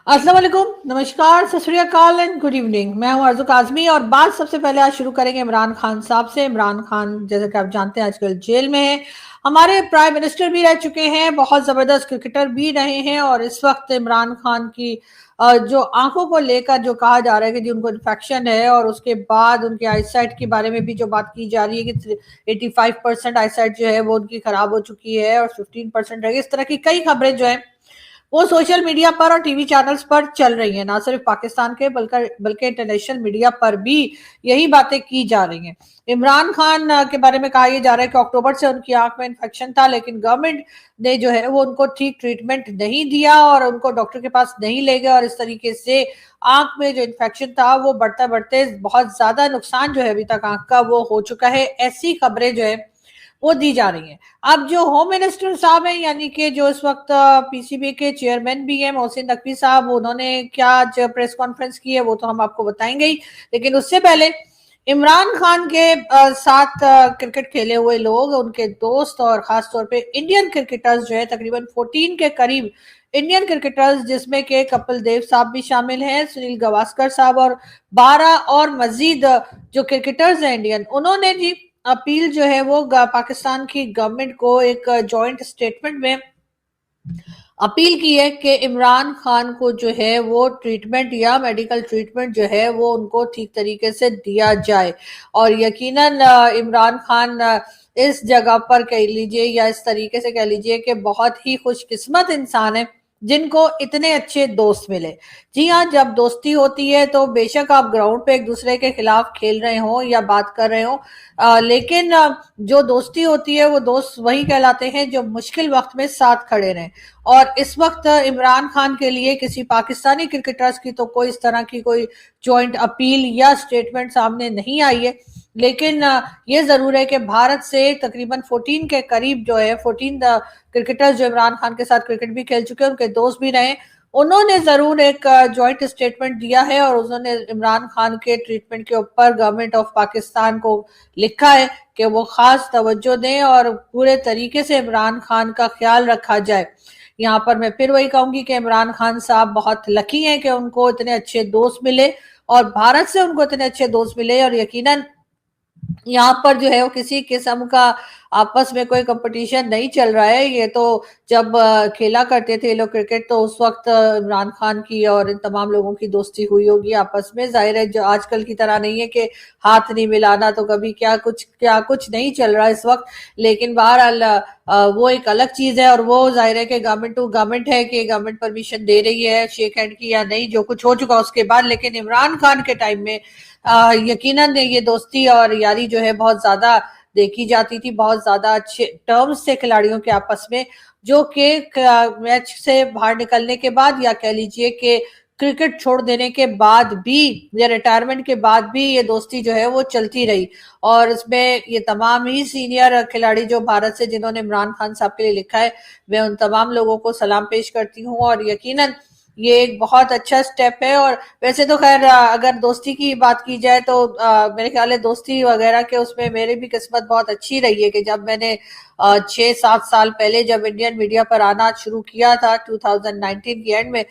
अस्सलाम वालेकुम, नमस्कार, सत श्री अकाल एंड गुड इवनिंग। मैं हूं अर्जुक आजमी और बात सबसे पहले आज शुरू करेंगे इमरान खान साहब से। इमरान खान जैसे कि आप जानते हैं आजकल जेल में है। हमारे प्राइम मिनिस्टर भी रह चुके हैं, बहुत ज़बरदस्त क्रिकेटर भी रहे हैं और इस वक्त इमरान खान की जो आंखों को लेकर जो कहा जा रहा है कि जी उनको इन्फेक्शन है और उसके बाद उनकी आईसाइट के बारे में भी जो बात की जा रही है कि 85% आईसाइट जो है वो उनकी खराब हो चुकी है और 15% रह गई। इस तरह की कई खबरें जो है वो सोशल मीडिया पर और टीवी चैनल्स पर चल रही हैं, ना सिर्फ पाकिस्तान के बल्कि इंटरनेशनल मीडिया पर भी यही बातें की जा रही हैं। इमरान खान के बारे में कहा यह जा रहा है कि अक्टूबर से उनकी आंख में इन्फेक्शन था, लेकिन गवर्नमेंट ने जो है वो उनको ठीक ट्रीटमेंट नहीं दिया और उनको डॉक्टर के पास नहीं ले गए और इस तरीके से आंख में जो इन्फेक्शन था वो बढ़ते बढ़ते बहुत ज्यादा नुकसान जो है अभी तक आंख का वो हो चुका है। ऐसी खबरें जो है वो दी जा रही हैं। अब जो होम मिनिस्टर साहब हैं, यानी कि जो इस वक्त पीसीबी के चेयरमैन भी हैं, मोहसिन नकवी साहब, उन्होंने क्या आज प्रेस कॉन्फ्रेंस की है वो तो हम आपको बताएंगे ही, लेकिन उससे पहले इमरान खान के साथ क्रिकेट खेले हुए लोग, उनके दोस्त और खासतौर पे इंडियन क्रिकेटर्स जो है तकरीबन 14 के करीब इंडियन क्रिकेटर्स, जिसमें के कपिल देव साहब भी शामिल हैं, सुनील गावस्कर साहब और 12 और मजीद जो क्रिकेटर्स हैं इंडियन, उन्होंने जी अपील जो है वो पाकिस्तान की गवर्नमेंट को एक जॉइंट स्टेटमेंट में अपील की है कि इमरान खान को जो है वो ट्रीटमेंट या मेडिकल ट्रीटमेंट जो है वो उनको ठीक तरीके से दिया जाए। और यकीनन इमरान खान इस जगह पर कह लीजिए या इस तरीके से कह लीजिए कि बहुत ही खुशकिस्मत इंसान है जिनको इतने अच्छे दोस्त मिले। जी हाँ, जब दोस्ती होती है तो बेशक आप ग्राउंड पे एक दूसरे के खिलाफ खेल रहे हो या बात कर रहे हो, लेकिन जो दोस्ती होती है वो दोस्त वही कहलाते हैं जो मुश्किल वक्त में साथ खड़े रहें। और इस वक्त इमरान खान के लिए किसी पाकिस्तानी क्रिकेटर्स की तो कोई इस तरह की कोई जॉइंट अपील या स्टेटमेंट सामने नहीं आई है, लेकिन ये जरूर है कि भारत से तकरीबन 14 के करीब जो है 14 क्रिकेटर्स जो इमरान खान के साथ क्रिकेट भी खेल चुके हैं, उनके दोस्त भी रहे, उन्होंने जरूर एक जॉइंट स्टेटमेंट दिया है और उन्होंने इमरान खान के ट्रीटमेंट के ऊपर गवर्नमेंट ऑफ पाकिस्तान को लिखा है कि वो खास तवज्जो दें और पूरे तरीके से इमरान खान का ख्याल रखा जाए। यहाँ पर मैं फिर वही कहूंगी कि इमरान खान साहब बहुत लकी हैं कि उनको इतने अच्छे दोस्त मिले और भारत से उनको इतने अच्छे दोस्त मिले, और यकीनन यहाँ पर जो है वो किसी किस्म का आपस में कोई कंपटीशन नहीं चल रहा है। ये तो जब खेला करते थे लोग क्रिकेट तो उस वक्त इमरान खान की और इन तमाम लोगों की दोस्ती हुई होगी आपस में। जाहिर है जो आजकल की तरह नहीं है कि हाथ नहीं मिलाना तो कभी क्या कुछ नहीं चल रहा है इस वक्त, लेकिन बहरहाल वो एक अलग चीज है और वो जाहिर है कि गवर्नमेंट टू गवर्नमेंट है कि गवर्नमेंट परमिशन दे रही है शेक हैंड की या नहीं, जो कुछ हो चुका उसके बाद। लेकिन इमरान खान के टाइम में यकीनन ये दोस्ती और यारी जो है बहुत ज्यादा देखी जाती थी, बहुत ज्यादा अच्छे टर्म्स थे खिलाड़ियों के आपस में, जो कि मैच से बाहर निकलने के बाद या कह लीजिए कि क्रिकेट छोड़ देने के बाद भी या रिटायरमेंट के बाद भी ये दोस्ती जो है वो चलती रही। और इसमें ये तमाम ही सीनियर खिलाड़ी जो भारत से जिन्होंने इमरान खान साहब के लिए लिखा है, मैं उन तमाम लोगों को सलाम पेश करती हूँ और यकीनन ये एक बहुत अच्छा स्टेप है। और वैसे तो खैर अगर दोस्ती की बात की जाए तो मेरे ख्याल है दोस्ती वगैरह के उसमें मेरी भी किस्मत बहुत अच्छी रही है कि जब मैंने 6-7 साल पहले जब इंडियन मीडिया पर आना शुरू किया था 2019 के एंड में,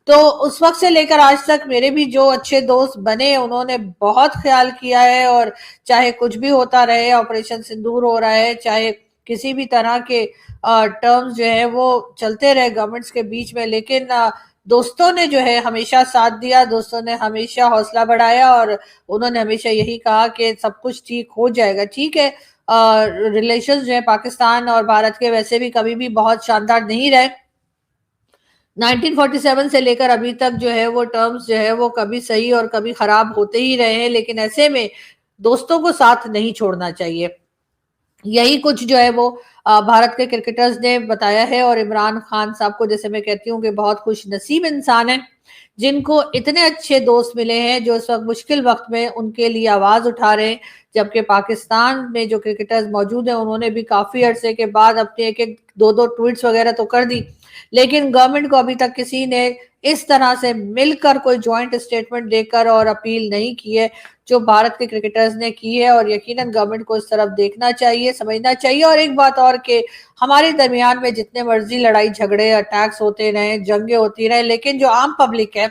तो उस वक्त से लेकर आज तक मेरे भी जो अच्छे दोस्त बने उन्होंने बहुत ख्याल किया है। और चाहे कुछ भी होता रहे, ऑपरेशन सिंदूर हो रहा है, चाहे किसी भी तरह के टर्म्स जो है वो चलते रहे गवर्नमेंट्स के बीच में, लेकिन दोस्तों ने जो है हमेशा साथ दिया, दोस्तों ने हमेशा हौसला बढ़ाया और उन्होंने हमेशा यही कहा कि सब कुछ ठीक हो जाएगा। ठीक है, रिलेशंस जो है पाकिस्तान और भारत के वैसे भी कभी भी बहुत शानदार नहीं रहे, 1947 से लेकर अभी तक जो है वो टर्म्स जो है वो कभी सही और कभी खराब होते ही रहे हैं, लेकिन ऐसे में दोस्तों को साथ नहीं छोड़ना चाहिए। यही कुछ जो है वो भारत के क्रिकेटर्स ने बताया है और इमरान खान साहब को जैसे मैं कहती हूँ कि बहुत खुश नसीब इंसान है जिनको इतने अच्छे दोस्त मिले हैं जो इस वक्त मुश्किल वक्त में उनके लिए आवाज उठा रहे हैं। जबकि पाकिस्तान में जो क्रिकेटर्स मौजूद हैं उन्होंने भी काफी अरसे के बाद अपने एक एक दो दो ट्वीट्स वगैरह तो कर दी, लेकिन गवर्नमेंट को अभी तक किसी ने इस तरह से मिलकर कोई ज्वाइंट स्टेटमेंट देकर और अपील नहीं की है जो भारत के क्रिकेटर्स ने की है, और यकीनन गवर्नमेंट को इस तरफ देखना चाहिए, समझना चाहिए। और एक बात और कि हमारे दरमियान में जितने मर्जी लड़ाई झगड़े अटैक्स होते रहे, जंगे होती रहे, लेकिन जो आम पब्लिक है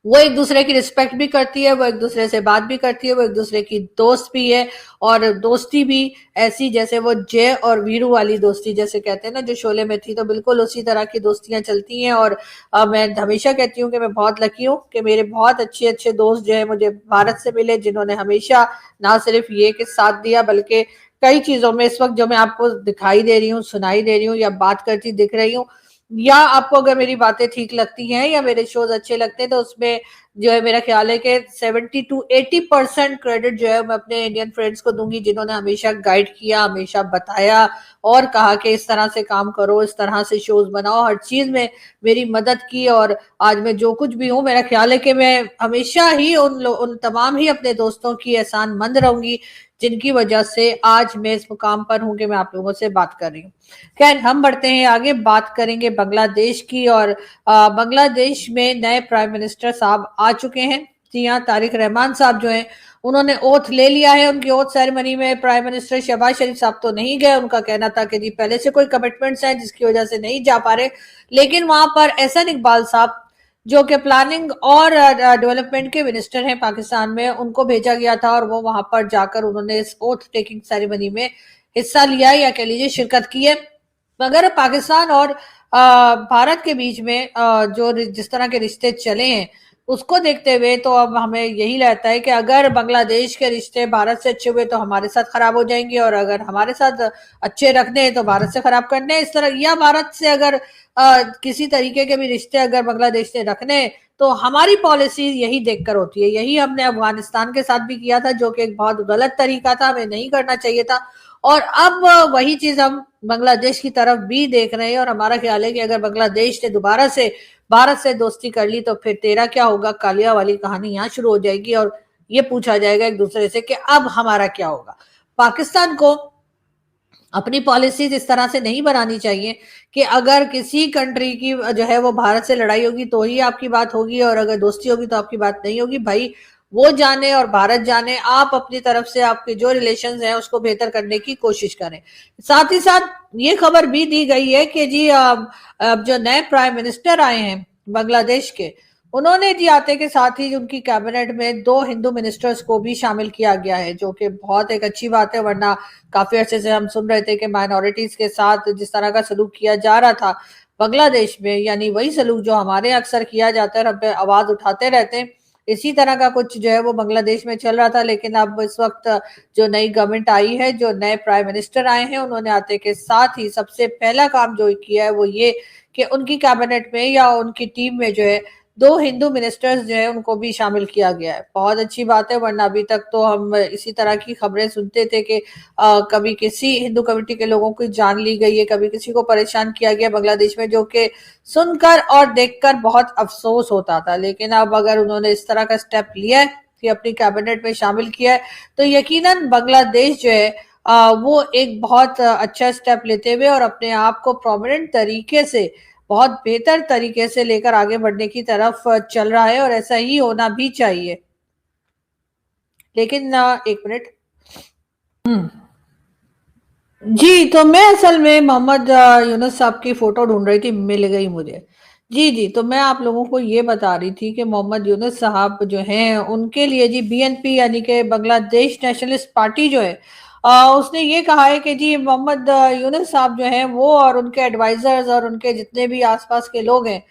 वो एक दूसरे की रिस्पेक्ट भी करती है, वो एक दूसरे से बात भी करती है, वो एक दूसरे की दोस्त भी है। और दोस्ती भी ऐसी जैसे वो जय और वीरू वाली दोस्ती जैसे कहते हैं ना, जो शोले में थी, तो बिल्कुल उसी तरह की दोस्तियां चलती हैं। और मैं हमेशा कहती हूँ कि मैं बहुत लकी हूँ कि मेरे बहुत अच्छे अच्छे दोस्त जो है मुझे भारत से मिले, जिन्होंने हमेशा ना सिर्फ ये कि साथ दिया, बल्कि कई चीजों में इस वक्त जो मैं आपको दिखाई दे रही हूँ, सुनाई दे रही हूँ, या बात करती दिख रही हूँ, या आपको अगर मेरी बातें ठीक लगती हैं या मेरे शोज अच्छे लगते हैं, तो उसमें जो है मेरा ख्याल है कि 70 to 80% क्रेडिट जो है मैं अपने इंडियन फ्रेंड्स को दूंगी, जिन्होंने हमेशा गाइड किया, हमेशा बताया और कहा कि इस तरह से काम करो, इस तरह से शोज बनाओ, हर चीज में मेरी मदद की। और आज मैं जो कुछ भी हूँ, मेरा ख्याल है कि मैं हमेशा ही उन तमाम ही अपने दोस्तों की एहसानमंद रहूंगी, जिनकी वजह से आज मैं इस मुकाम पर हूँ कि मैं आप लोगों से बात कर रही हूँ। खैर, हम बढ़ते हैं आगे, बात करेंगे बांग्लादेश की। और बांग्लादेश में नए प्राइम मिनिस्टर साहब आ चुके हैं। जी हाँ, तारिक रहमान साहब जो हैं उन्होंने ओथ ले लिया है। उनकी ओथ सेरेमनी में प्राइम मिनिस्टर शहबाज शरीफ साहब तो नहीं गए, उनका कहना था कि जी पहले से कोई कमिटमेंट्स हैं जिसकी वजह से नहीं जा पा रहे। लेकिन वहां पर एहसन इकबाल साहब, जो कि प्लानिंग और डेवलपमेंट के मिनिस्टर हैं पाकिस्तान में, उनको भेजा गया था, और वो वहां पर जाकर उन्होंने इस ओथ टेकिंग सेरेमनी में हिस्सा लिया, या कह लीजिए शिरकत की है। मगर पाकिस्तान और भारत के बीच में जो जिस तरह के रिश्ते चले हैं, उसको देखते हुए तो अब हमें यही लगता है कि अगर बांग्लादेश के रिश्ते भारत से अच्छे हुए तो हमारे साथ खराब हो जाएंगे, और अगर हमारे साथ अच्छे रखने हैं तो भारत से खराब करने हैं, इस तरह। या भारत से अगर किसी तरीके के भी रिश्ते अगर बांग्लादेश से रखने हैं, तो हमारी पॉलिसी यही देखकर होती है। यही हमने अफगानिस्तान के साथ भी किया था, जो कि एक बहुत गलत तरीका था, हमें नहीं करना चाहिए था। और अब वही चीज हम बांग्लादेश की तरफ भी देख रहे हैं। और हमारा ख्याल है कि अगर बांग्लादेश ने दोबारा से भारत से दोस्ती कर ली, तो फिर तेरा क्या होगा कालिया वाली कहानी यहाँ शुरू हो जाएगी, और ये पूछा जाएगा एक दूसरे से कि अब हमारा क्या होगा। पाकिस्तान को अपनी पॉलिसीज इस तरह से नहीं बनानी चाहिए कि अगर किसी कंट्री की जो है वो भारत से लड़ाई होगी तो ही आपकी बात होगी, और अगर दोस्ती होगी तो आपकी बात नहीं होगी। भाई, वो जाने और भारत जाने, आप अपनी तरफ से आपके जो रिलेशंस हैं उसको बेहतर करने की कोशिश करें। साथ ही साथ ये खबर भी दी गई है कि जी अब जो नए प्राइम मिनिस्टर आए हैं बांग्लादेश के, उन्होंने जी आते के साथ ही उनकी कैबिनेट में 2 हिंदू मिनिस्टर्स को भी शामिल किया गया है, जो कि बहुत एक अच्छी बात है। वरना काफी अच्छे से हम सुन रहे थे कि माइनॉरिटीज के साथ जिस तरह का सलूक किया जा रहा था बांग्लादेश में, यानी वही सलूक जो हमारे अक्सर किया जाता है, हम पे आवाज उठाते रहते हैं, इसी तरह का कुछ जो है वो बांग्लादेश में चल रहा था। लेकिन अब इस वक्त जो नई गवर्नमेंट आई है, जो नए प्राइम मिनिस्टर आए हैं, उन्होंने आते के साथ ही सबसे पहला काम जो किया है वो ये कि उनकी कैबिनेट में या उनकी टीम में जो है 2 हिंदू मिनिस्टर्स जो है उनको भी शामिल किया गया है। बहुत अच्छी बात है, वरना अभी तक तो हम इसी तरह की खबरें सुनते थे कि कभी किसी हिंदू कम्युनिटी के लोगों की जान ली गई है, कभी किसी को परेशान किया गया बांग्लादेश में, जो कि सुनकर और देखकर बहुत अफसोस होता था। लेकिन अब अगर उन्होंने इस तरह का स्टेप लिया है कि अपनी कैबिनेट में शामिल किया है, तो यकीनन बांग्लादेश जो है वो एक बहुत अच्छा स्टेप लेते हुए और अपने आप को प्रोमिनेंट तरीके से, बहुत बेहतर तरीके से लेकर आगे बढ़ने की तरफ चल रहा है, और ऐसा ही होना भी चाहिए। लेकिन एक मिनट। जी, तो मैं असल में मोहम्मद यूनुस साहब की फोटो ढूंढ रही थी, मिल गई मुझे। जी जी, तो मैं आप लोगों को ये बता रही थी कि मोहम्मद यूनुस साहब जो हैं उनके लिए जी बीएनपी यानी कि बांग्लादेश नेशनलिस्ट पार्टी जो है उसने ये कहा है कि जी मोहम्मद यूनुस साहब जो हैं वो और उनके एडवाइजर्स और उनके जितने भी आसपास के लोग हैं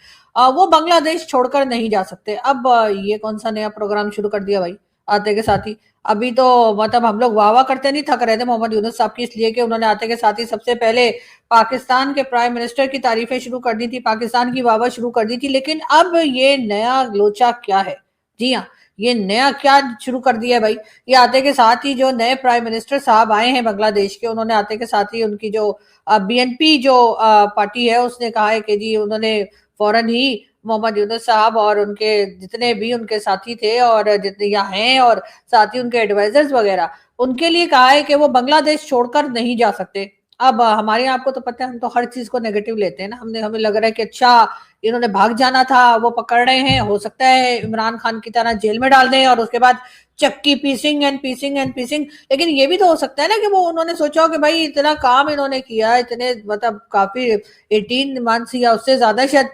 वो बांग्लादेश छोड़कर नहीं जा सकते। अब ये कौन सा नया प्रोग्राम शुरू कर दिया भाई आते के साथ ही। अभी तो मतलब हम लोग वाह वाह करते नहीं थक रहे थे मोहम्मद यूनुस साहब की, इसलिए कि उन्होंने आते के साथ ही सबसे पहले पाकिस्तान के प्राइम मिनिस्टर की तारीफें शुरू कर दी थी, पाकिस्तान की वाह वाह शुरू कर दी थी। लेकिन अब ये नया लोचा क्या है? जी हाँ, ये नया क्या शुरू कर दिया है भाई? ये आते के साथ ही जो नए प्राइम मिनिस्टर साहब आए हैं बांग्लादेश के, उन्होंने आते के साथ ही उनकी जो बीएनपी जो पार्टी है उसने कहा है कि जी उन्होंने फौरन ही मोहम्मद यूनुस साहब और उनके जितने भी उनके साथी थे और जितने यहाँ हैं और साथ ही उनके एडवाइजर्स वगैरह, उनके लिए कहा है कि वो बांग्लादेश छोड़कर नहीं जा सकते। अब हमारे यहाँ आपको तो पता है, हम तो हर चीज को नेगेटिव लेते हैं ना, हमें लग रहा है कि अच्छा इन्होंने भाग जाना था, वो पकड़ रहे हैं, हो सकता है इमरान खान की तरह जेल में डाल दें और उसके बाद चक्की पीसिंग एंड पीसिंग एंड पीसिंग। लेकिन ये भी तो हो सकता है ना कि वो उन्होंने सोचा हो कि भाई इतना काम इन्होंने किया, इतने मतलब काफी 18 मंथ्स या उससे ज्यादा शायद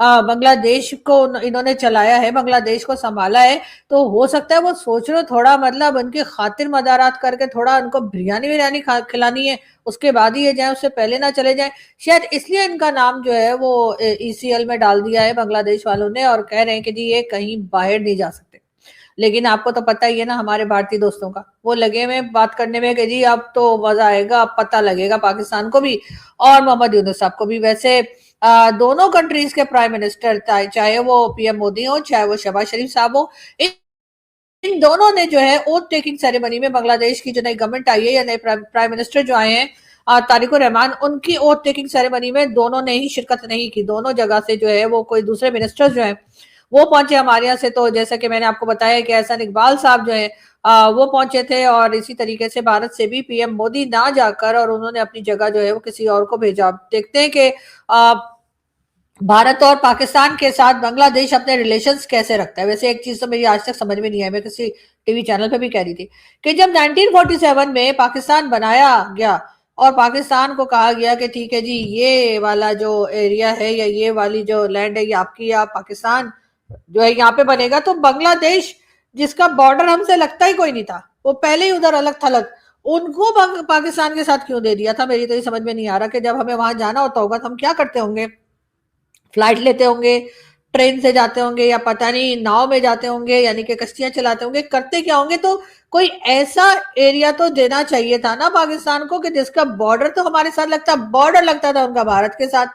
बांग्लादेश को इन्होंने चलाया है, बांग्लादेश को संभाला है, तो हो सकता है वो सोच रहे थोड़ा मतलब उनकी खातिर मदारात करके थोड़ा उनको बिरयानी विरयानी खिलानी है, उसके बाद ही ये जाए, उससे पहले ना चले जाए। शायद इसलिए इनका नाम जो है वो ईसीएल में डाल दिया है बांग्लादेश वालों ने और कह रहे हैं कि जी ये कहीं बाहर नहीं जा सकते। लेकिन आपको तो पता ही है ना हमारे भारतीय दोस्तों का, वो लगे हुए बात करने में कि जी अब तो मजा आएगा, अब पता लगेगा पाकिस्तान को भी और मोहम्मद यूनुस साहब को भी। वैसे दोनों कंट्रीज के प्राइम मिनिस्टर, चाहे वो पीएम मोदी हो चाहे वो शहबाज शरीफ साहब हो, इन दोनों ने जो है ओथ टेकिंग सेरेमनी में, बांग्लादेश की जो नई गवर्नमेंट आई है या नए प्राइम मिनिस्टर जो आए हैं तारिक रहमान, उनकी ओथ टेकिंग सेरेमनी में दोनों ने ही शिरकत नहीं की। दोनों जगह से जो है वो कोई दूसरे मिनिस्टर जो है वो पहुंचे हमारे यहाँ से। तो जैसा कि मैंने आपको बताया कि एहसान इकबाल साहब जो है वो पहुंचे थे और इसी तरीके से भारत से भी पीएम मोदी ना जाकर और उन्होंने अपनी जगह जो है वो किसी और को भेजा। देखते हैं कि भारत और पाकिस्तान के साथ बांग्लादेश अपने रिलेशंस कैसे रखता है। वैसे एक चीज तो मेरी आज तक समझ में नहीं आई, मैं किसी टीवी चैनल पे भी कह रही थी कि जब 1947 में पाकिस्तान बनाया गया और पाकिस्तान को कहा गया कि ठीक है जी ये वाला जो एरिया है या ये वाली जो लैंड है ये आपकी, या पाकिस्तान जो है यहाँ पे बनेगा, तो बांग्लादेश जिसका बॉर्डर हमसे लगता ही कोई नहीं था, वो पहले ही उधर अलग थलग, उनको पाकिस्तान के साथ क्यों दे दिया था। मेरी तो ये समझ में नहीं आ रहा कि जब हमें वहां जाना होता होगा तो हम क्या करते होंगे, फ्लाइट लेते होंगे, ट्रेन से जाते होंगे, या पता नहीं नाव में जाते होंगे, यानी कि कश्तियां चलाते होंगे, करते क्या होंगे। तो कोई ऐसा एरिया तो देना चाहिए था ना पाकिस्तान को कि जिसका बॉर्डर तो हमारे साथ लगता, बॉर्डर लगता था उनका भारत के साथ,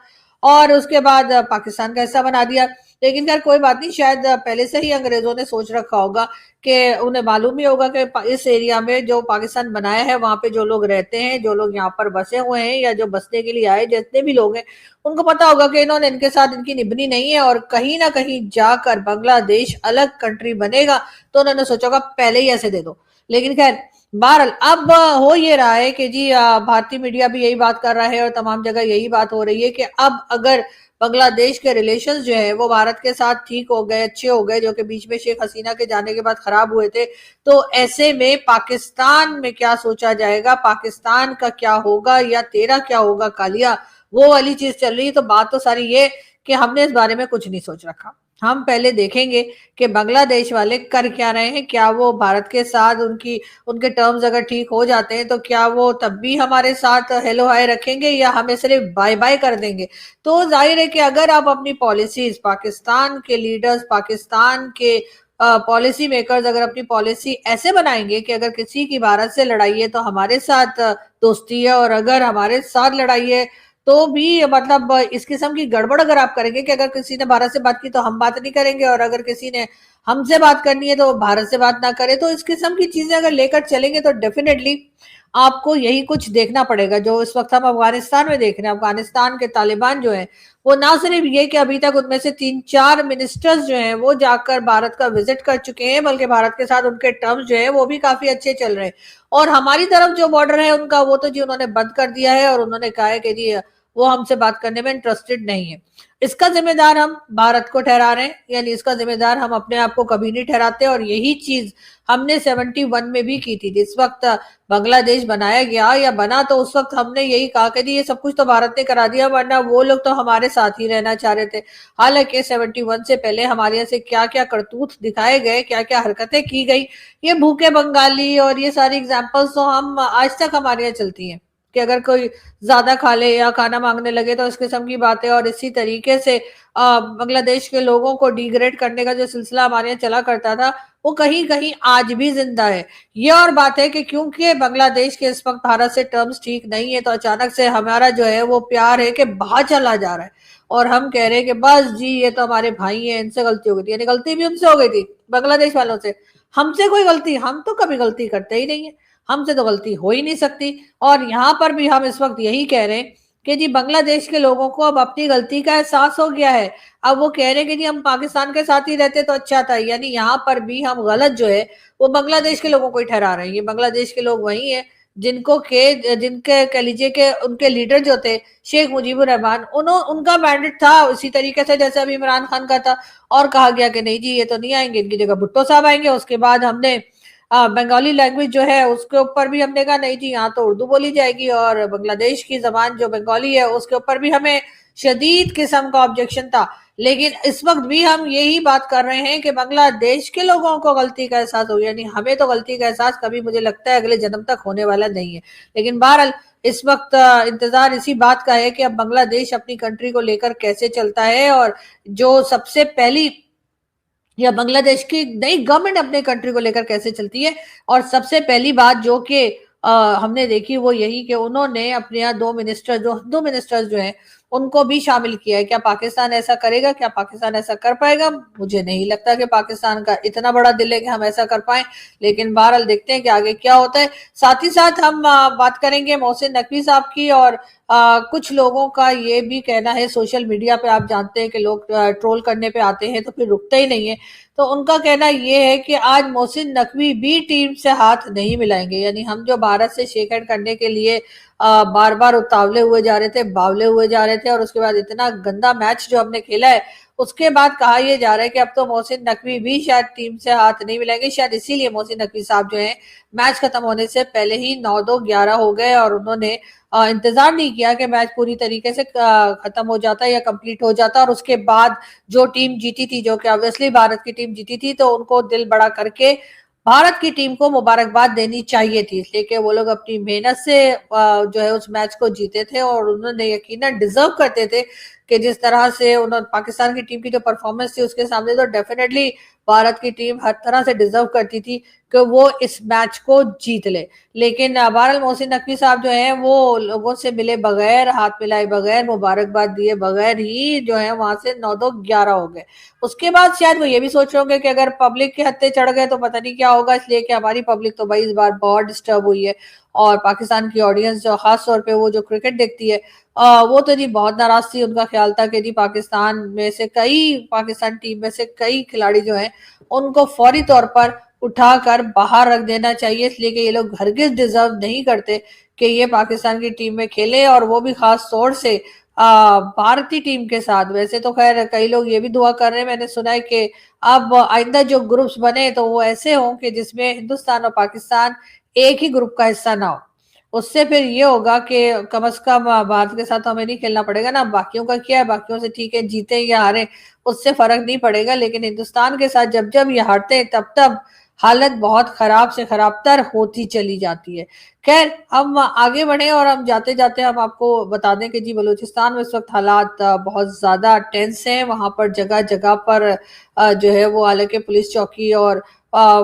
और उसके बाद पाकिस्तान का हिस्सा बना दिया। लेकिन खैर कोई बात नहीं, शायद पहले से ही अंग्रेजों ने सोच रखा होगा कि उन्हें मालूम ही होगा कि इस एरिया में जो पाकिस्तान बनाया है वहां पे जो लोग रहते हैं, जो लोग यहाँ पर बसे हुए हैं या जो बसने के लिए आए, जितने भी लोग हैं, उनको पता होगा कि इन्होंने इनके साथ इनकी निभनी नहीं है और कहीं ना कहीं जाकर बांग्लादेश अलग कंट्री बनेगा, तो उन्होंने सोचा होगा पहले ही ऐसे दे दो। लेकिन खैर बहरहाल अब हो ये रहा है कि जी भारतीय मीडिया भी यही बात कर रहा है और तमाम जगह यही बात हो रही है कि अब अगर बांग्लादेश के रिलेशंस जो है वो भारत के साथ ठीक हो गए, अच्छे हो गए, जो कि बीच में शेख हसीना के जाने के बाद खराब हुए थे, तो ऐसे में पाकिस्तान में क्या सोचा जाएगा, पाकिस्तान का क्या होगा या तेरा क्या होगा कालिया, वो वाली चीज चल रही है। तो बात तो सारी ये कि हमने इस बारे में कुछ नहीं सोच रखा। हम पहले देखेंगे कि बांग्लादेश वाले कर क्या रहे हैं, क्या वो भारत के साथ उनके टर्म्स अगर ठीक हो जाते हैं तो क्या वो तब भी हमारे साथ हेलो हाय रखेंगे या हमें सिर्फ बाय बाय कर देंगे। तो जाहिर है कि अगर आप अपनी पॉलिसीज, पाकिस्तान के लीडर्स, पाकिस्तान के पॉलिसी मेकर्स अगर अपनी पॉलिसी ऐसे बनाएंगे कि अगर किसी की भारत से लड़ाई है तो हमारे साथ दोस्ती है, और अगर हमारे साथ लड़ाई है तो भी मतलब इस किस्म की गड़बड़ अगर आप करेंगे कि अगर किसी ने भारत से बात की तो हम बात नहीं करेंगे, और अगर किसी ने हमसे बात करनी है तो भारत से बात ना करे, तो इस किस्म की चीजें अगर लेकर चलेंगे तो डेफिनेटली आपको यही कुछ देखना पड़ेगा जो इस वक्त हम अफगानिस्तान में देख रहे हैं। अफगानिस्तान के तालिबान जो है वो ना सिर्फ ये कि अभी तक उनमें से 3-4 मिनिस्टर्स जो हैं वो जाकर भारत का विजिट कर चुके हैं, बल्कि भारत के साथ उनके टर्म्स जो है वो भी काफी अच्छे चल रहे हैं। और हमारी तरफ जो बॉर्डर है उनका वो तो जी उन्होंने बंद कर दिया है और उन्होंने कहा है कि जी वो हमसे बात करने में इंटरेस्टेड नहीं है। इसका जिम्मेदार हम भारत को ठहरा रहे हैं, यानी इसका जिम्मेदार हम अपने आप को कभी नहीं ठहराते। और यही चीज हमने 71 में भी की थी, जिस वक्त बांग्लादेश बनाया गया या बना, तो उस वक्त हमने यही कहा कि ये सब कुछ तो भारत ने करा दिया, वरना वो लोग तो हमारे साथ ही रहना चाह रहे थे। हालांकि 71 से पहले हमारे यहाँ से क्या क्या करतूत दिखाए गए, क्या क्या हरकतें की गई, ये भूखे बंगाली और ये सारी एग्जाम्पल्स तो हम आज तक हमारे यहाँ चलती हैं कि अगर कोई ज्यादा खा ले या खाना मांगने लगे तो इस किस्म की बातें। और इसी तरीके से बांग्लादेश के लोगों को डिग्रेड करने का जो सिलसिला हमारे यहाँ चला करता था वो कहीं कहीं आज भी जिंदा है। ये और बात है कि क्योंकि बांग्लादेश के इस वक्त भारत से टर्म्स ठीक नहीं है, तो अचानक से हमारा जो है वो प्यार है कि बाहर चला जा रहा है और हम कह रहे हैं कि बस जी ये तो हमारे भाई हैं, इनसे गलती हो गई थी। यानी गलती भी उनसे हो गई थी, बांग्लादेश वालों से। हमसे कोई गलती, हम तो कभी गलती करते ही नहीं है, हमसे तो गलती हो ही नहीं सकती। और यहाँ पर भी हम इस वक्त यही कह रहे हैं कि जी बांग्लादेश के लोगों को अब अपनी गलती का एहसास हो गया है। अब वो कह रहे हैं कि जी हम पाकिस्तान के साथ ही रहते तो अच्छा था, यानी यहाँ पर भी हम गलत जो है वो बांग्लादेश के लोगों को ही ठहरा रहे हैं। ये बांग्लादेश के लोग वही हैं जिनके कह लीजिए कि उनके लीडर जो थे शेख मुजीबुर रहमान, उनका मैंडेट था उसी तरीके से जैसे अभी इमरान खान का था, और कहा गया कि नहीं जी ये तो नहीं आएंगे, इनकी जगह भुट्टो साहब आएंगे। उसके बाद हमने बंगाली लैंग्वेज जो है उसके ऊपर भी हमने कहा नहीं जी यहाँ तो उर्दू बोली जाएगी, और बांग्लादेश की जबान जो बंगाली है उसके ऊपर भी हमें शदीद किस्म का ऑब्जेक्शन था। लेकिन इस वक्त भी हम यही बात कर रहे हैं कि बांग्लादेश के लोगों को गलती का एहसास हो, यानी हमें तो गलती का एहसास कभी मुझे लगता है अगले जन्म तक होने वाला नहीं है। लेकिन बहरहाल इस वक्त इंतजार इसी बात का है कि अब बांग्लादेश अपनी कंट्री को लेकर कैसे चलता है, और जो सबसे पहली या बांग्लादेश की नई गवर्नमेंट अपने कंट्री को लेकर कैसे चलती है। और सबसे पहली बात जो कि हमने देखी वो यही कि उन्होंने अपने यहाँ दो मिनिस्टर्स जो हैं उनको भी शामिल किया है। क्या पाकिस्तान ऐसा करेगा? क्या पाकिस्तान ऐसा कर पाएगा? मुझे नहीं लगता कि पाकिस्तान का इतना बड़ा दिल है कि हम ऐसा कर पाए, लेकिन बहरहाल देखते हैं कि आगे क्या होता है। साथ ही साथ हम बात करेंगे मोहसिन नकवी साहब की, और कुछ लोगों का ये भी कहना है, सोशल मीडिया पे आप जानते हैं कि लोग ट्रोल करने पे आते हैं तो फिर रुकते ही नहीं है। तो उनका कहना ये है कि आज मोहसिन नकवी भी टीम से हाथ नहीं मिलाएंगे, यानी हम जो भारत से शेक हैंड करने के लिए बार बार उतावले हुए जा रहे थे, बावले हुए जा रहे थे, और उसके बाद इतना गंदा मैच जो हमने खेला है उसके बाद कहा यह जा रहा है कि अब तो मोहसिन नकवी भी शायद टीम से हाथ नहीं मिलाएंगे। शायद इसीलिए मोहसिन नकवी साहब जो है मैच खत्म होने से पहले ही 9-2-11 हो गए, और उन्होंने इंतजार नहीं किया कि मैच पूरी तरीके से खत्म हो जाता या कंप्लीट हो जाता, और उसके बाद जो टीम जीती थी, जो कि ऑब्वियसली भारत की टीम जीती थी, तो उनको दिल बड़ा करके भारत की टीम को मुबारकबाद देनी चाहिए थी, इसलिए कि वो लोग अपनी मेहनत से जो है उस मैच को जीते थे, और उन्होंने यकीनन डिजर्व करते थे कि जिस तरह से उन्होंने पाकिस्तान की टीम की जो परफॉर्मेंस थी उसके सामने तो डेफिनेटली भारत की टीम हर तरह से डिजर्व करती थी कि वो इस मैच को जीत ले। लेकिन बहरहाल मोहसिन नकवी साहब जो है वो लोगों से मिले बगैर, हाथ मिलाए बगैर, मुबारकबाद दिए बगैर ही जो है वहां से 9-2-11 हो गए। उसके बाद शायद वो ये भी सोच रहे होंगे कि अगर पब्लिक के हत्थे चढ़ गए तो पता नहीं क्या होगा, इसलिए कि हमारी पब्लिक तो भाई इस बार बहुत डिस्टर्ब हुई है, और पाकिस्तान की ऑडियंस जो खास तौर पे वो जो क्रिकेट देखती है वो तो जी बहुत नाराज थी। उनका ख्याल था कि जी पाकिस्तान टीम में से कई खिलाड़ी जो हैं उनको फौरी तौर पर उठाकर बाहर रख देना चाहिए, इसलिए कि ये लोग हरगिज डिजर्व नहीं करते कि ये पाकिस्तान की टीम में खेले, और वो भी खास तौर से भारतीय टीम के साथ। वैसे तो खैर कई लोग ये भी दुआ कर रहे हैं, मैंने सुना है कि अब आइंदा जो ग्रुप्स बने तो वो ऐसे हों कि जिसमें हिंदुस्तान और पाकिस्तान एक ही ग्रुप का हिस्सा ना हो। उससे फिर ये होगा कि कम से कम भारत के साथ तो हमें नहीं खेलना पड़ेगा ना। बाकियों का क्या है, बाकियों से ठीक है जीते या हारे उससे फर्क नहीं पड़ेगा, लेकिन हिंदुस्तान के साथ जब जब ये हारते हैं तब तब हालत बहुत खराब से खराब तर होती चली जाती है। खैर हम आगे बढ़े, और हम जाते जाते हम आपको बता दें कि जी बलूचिस्तान में इस वक्त हालात बहुत ज्यादा टेंस हैं। वहां पर जगह जगह पर जो है वो हालांकि पुलिस चौकी और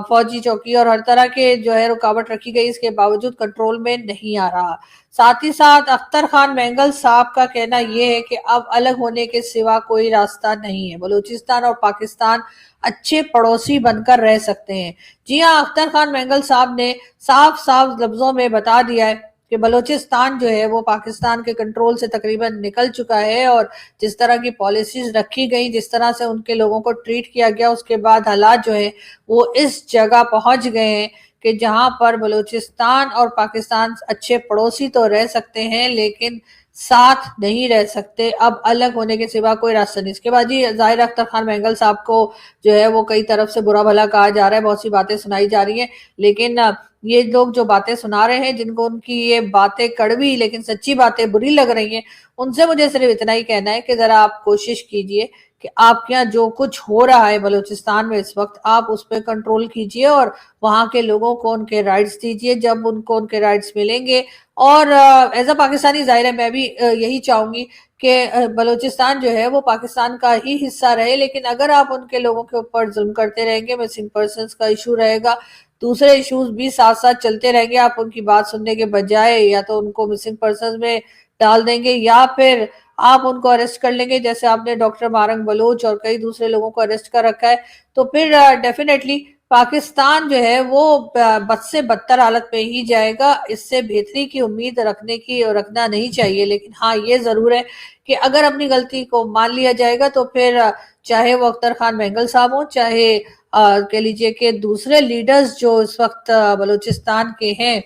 फौजी चौकी और हर तरह के जो है रुकावट रखी गई, इसके बावजूद कंट्रोल में नहीं आ रहा। साथ ही साथ अख्तर खान मैंगल साहब का कहना यह है कि अब अलग होने के सिवा कोई रास्ता नहीं है, बलूचिस्तान और पाकिस्तान अच्छे पड़ोसी बनकर रह सकते हैं। जी हाँ, अख्तर खान मैंगल साहब ने साफ साफ लफ्जों में बता दिया है कि बलूचिस्तान जो है वो पाकिस्तान के कंट्रोल से तकरीबन निकल चुका है, और जिस तरह की पॉलिसीज रखी गई, जिस तरह से उनके लोगों को ट्रीट किया गया, उसके बाद हालात जो है वो इस जगह पहुंच गए हैं कि जहां पर बलूचिस्तान और पाकिस्तान अच्छे पड़ोसी तो रह सकते हैं लेकिन साथ नहीं रह सकते। अब अलग होने के सिवा कोई रास्ता नहीं। इसके बाद जी जाहिर अख्तर खान मैंगल साहब को जो है वो कई तरफ से बुरा भला कहा जा रहा है, बहुत सी बातें सुनाई जा रही हैं, लेकिन ये लोग जो बातें सुना रहे हैं, जिनको उनकी ये बातें कड़वी लेकिन सच्ची बातें बुरी लग रही हैं, उनसे मुझे सिर्फ इतना ही कहना है कि जरा आप कोशिश कीजिए कि आपके यहाँ जो कुछ हो रहा है बलूचिस्तान में इस वक्त, आप उस पर कंट्रोल कीजिए और वहां के लोगों को उनके राइट्स दीजिए। जब उनको उनके राइट्स मिलेंगे, और एज अ पाकिस्तानी जाहिर है मैं भी यही चाहूंगी कि बलूचिस्तान जो है वो पाकिस्तान का ही हिस्सा रहे, लेकिन अगर आप उनके लोगों के ऊपर जुल्म करते रहेंगे, मिसिंग पर्सन का इशू रहेगा, दूसरे इश्यूज भी साथ साथ चलते रहेंगे, आप उनकी बात सुनने के बजाय या तो उनको मिसिंग पर्सन में डाल देंगे या फिर आप उनको अरेस्ट कर लेंगे, जैसे आपने डॉक्टर मारंग बलोच और कई दूसरे लोगों को अरेस्ट कर रखा है, तो फिर डेफिनेटली पाकिस्तान जो है वो बद से बदतर हालत में ही जाएगा। इससे बेहतरी की उम्मीद रखना नहीं चाहिए, लेकिन हाँ ये जरूर है कि अगर अपनी गलती को मान लिया जाएगा तो फिर चाहे वो अख्तर खान मैंगल साहब हो, चाहे कह लीजिए कि दूसरे लीडर्स जो इस वक्त बलूचिस्तान के हैं,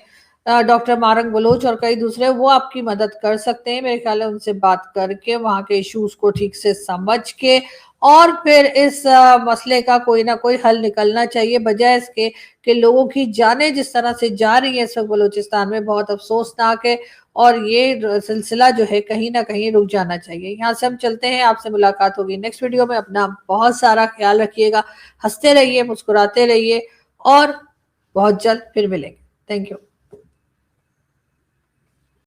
डॉक्टर मारंग बलोच और कई दूसरे, वो आपकी मदद कर सकते हैं मेरे ख्याल है। उनसे बात करके वहाँ के इश्यूज को ठीक से समझ के और फिर इस मसले का कोई ना कोई हल निकलना चाहिए, बजाय इसके कि लोगों की जानें जिस तरह से जा रही है इस वक्त बलूचिस्तान में, बहुत अफसोसनाक है। और ये सिलसिला जो है कहीं ना कहीं रुक जाना चाहिए। यहाँ से हम चलते हैं, आपसे मुलाकात होगी नेक्स्ट वीडियो में। अपना बहुत सारा ख्याल रखिएगा, हंसते रहिए, मुस्कुराते रहिए और बहुत जल्द फिर मिलेंगे। Thank you.